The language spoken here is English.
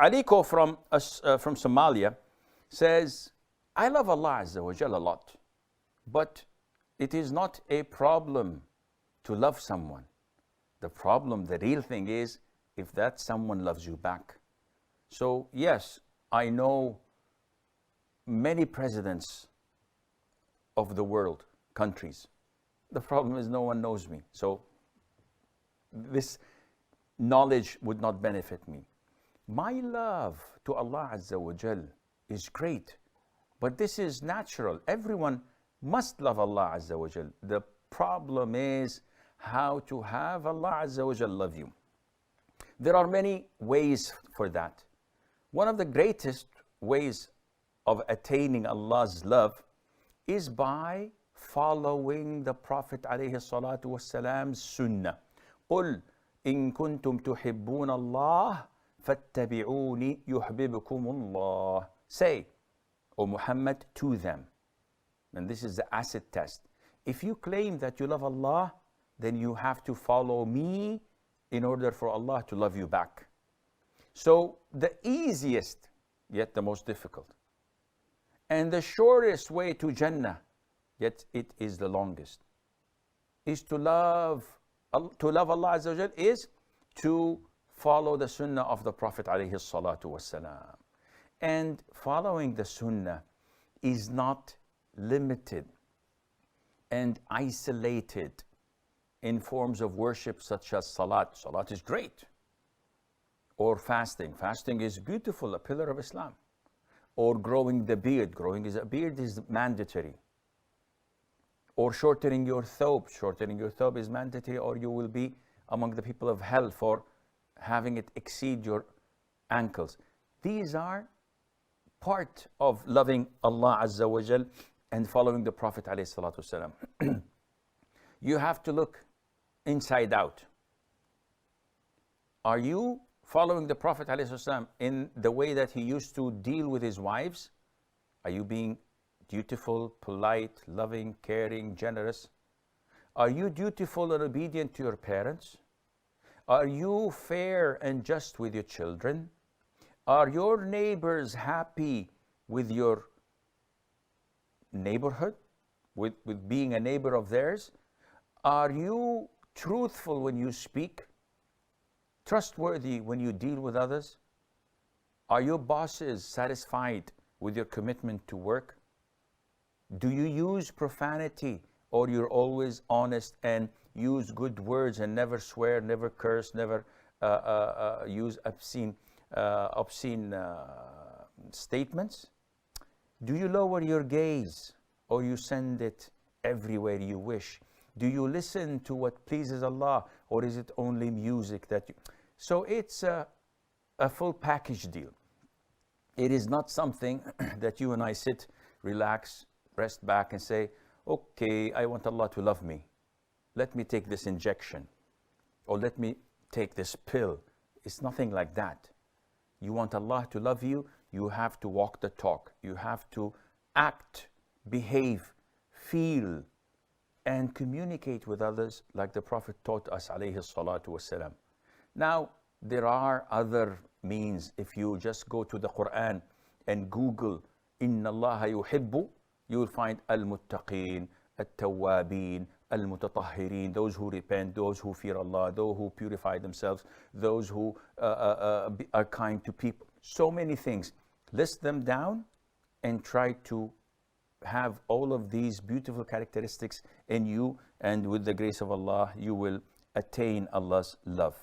Aliko from Somalia says, I love Allah Azza wa Jal a lot, but it is not a problem to love someone. The problem, the real thing is if that someone loves you back. So yes, I know many presidents of the world, countries. The problem is no one knows me. So this knowledge would not benefit me. My love to Allah Azza wa Jal is great, but this is natural. Everyone must love Allah Azza wa Jal. The problem is how to have Allah Azza wa Jal love you. There are many ways for that. One of the greatest ways of attaining Allah's love is by following the Prophet alayhi salatu wasalam's sunnah. قُلْ إِن كُنْتُمْ تُحِبُّونَ اللَّهِ فَاتَّبِعُونِ يُحْبِبْكُمُ اللَّهِ. Say, O Muhammad, to them. And this is the acid test. If you claim that you love Allah, then you have to follow me in order for Allah to love you back. So the easiest, yet the most difficult, and the shortest way to Jannah, yet it is the longest, is to love Allah Azza wa Jal, is to follow the sunnah of the Prophet alayhi salatu wasalam. And following the sunnah is not limited and isolated in forms of worship such as salat. Salat is great. Or fasting. Fasting is beautiful, a pillar of Islam. Or growing the beard. Growing a beard is mandatory. Or shortening your thobe. Shortening your thobe is mandatory, or you will be among the people of hell for having it exceed your ankles. These are part of loving Allah Azza wa Jal and following the Prophet alayhi salatu wasalam. You have to look inside out. Are you following the Prophet alayhi salatu wasalam in the way that he used to deal with his wives? Are you being dutiful, polite, loving, caring, generous? Are you dutiful and obedient to your parents? Are you fair and just with your children? Are your neighbors happy with your neighborhood, with being a neighbor of theirs? Are you truthful when you speak? Trustworthy when you deal with others? Are your bosses satisfied with your commitment to work? Do you use profanity, or you're always honest and use good words and never swear, never curse, never use obscene statements? Do you lower your gaze, or you send it everywhere you wish? Do you listen to what pleases Allah, or is it only music that you... So it's a full package deal. It is not something that you and I sit, relax, rest back and say, okay, I want Allah to love me. Let me take this injection, or let me take this pill. It's nothing like that. You want Allah to love you, you have to walk the talk. You have to act, behave, feel, and communicate with others like the Prophet taught us, alayhi salatu wasalam. Now, there are other means. If you just go to the Quran and Google, Inna Allaha yuhibbu, you will find al-muttaqeen, al-tawwabeen, al-mutatahhirin, those who repent, those who fear Allah, those who purify themselves, those who are kind to people. So many things. List them down and try to have all of these beautiful characteristics in you, and with the grace of Allah, you will attain Allah's love.